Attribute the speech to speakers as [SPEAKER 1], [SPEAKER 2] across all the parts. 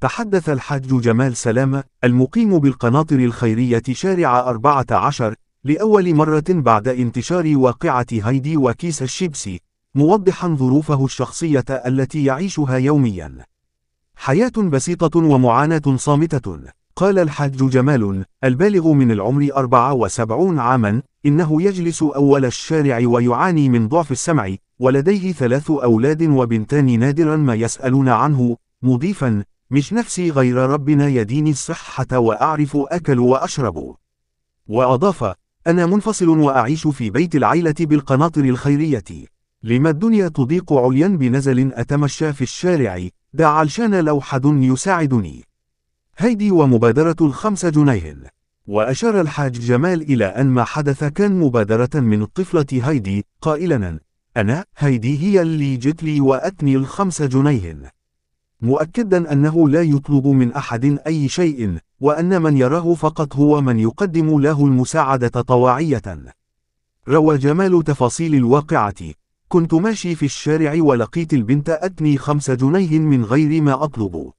[SPEAKER 1] تحدث الحاج جمال سلامة المقيم بالقناطر الخيرية شارع 14 لأول مرة بعد انتشار واقعة هايدي وكيس الشيبسي، موضحا ظروفه الشخصية التي يعيشها يوميا. حياة بسيطة ومعاناة صامتة. قال الحاج جمال البالغ من العمر 74 عاما إنه يجلس أول الشارع ويعاني من ضعف السمع، ولديه 3 أولاد وبنتان نادرا ما يسألون عنه، مضيفا: مش نفسي غير ربنا يديني الصحة وأعرف أكل وأشرب. وأضاف: أنا منفصل وأعيش في بيت العيلة بالقناطر الخيرية. لما الدنيا تضيق عليا بنزل أتمشى في الشارع، دا علشان لو حد يساعدني. هايدي ومبادرة 5 جنيه. وأشار الحاج جمال إلى أن ما حدث كان مبادرة من الطفلة هايدي، قائلا: أنا هايدي هي اللي جت لي وأتني 5 جنيه، مؤكدا أنه لا يطلب من أحد أي شيء، وأن من يراه فقط هو من يقدم له المساعدة طواعية. روى جمال تفاصيل الواقعة: كنت ماشي في الشارع ولقيت البنت أتني 5 جنيه من غير ما أطلب.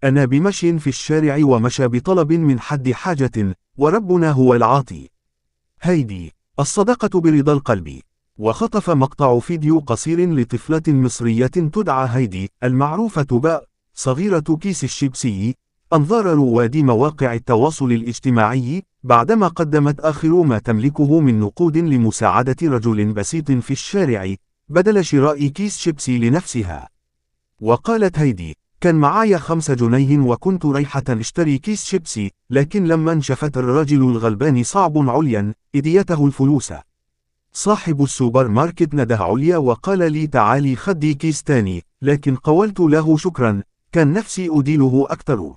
[SPEAKER 1] أنا بمشي في الشارع ومشى بطلب من حد حاجة، وربنا هو العاطي. هايدي: الصدقة برضا القلب. وخطف مقطع فيديو قصير لطفلة مصرية تدعى هايدي المعروفة صغيرة كيس الشيبسي أنظار رواد مواقع التواصل الاجتماعي، بعدما قدمت آخر ما تملكه من نقود لمساعدة رجل بسيط في الشارع بدل شراء كيس شيبسي لنفسها. وقالت هايدي: كان معايا 5 جنيه وكنت رايحة اشتري كيس شيبسي، لكن لما انشفت الراجل الغلبان صعب عليا إديته الفلوس. صاحب السوبر ماركت نده عليا وقال لي تعالي خدي كيس تاني، لكن قولت له شكرا، كان نفسي أديله أكتر.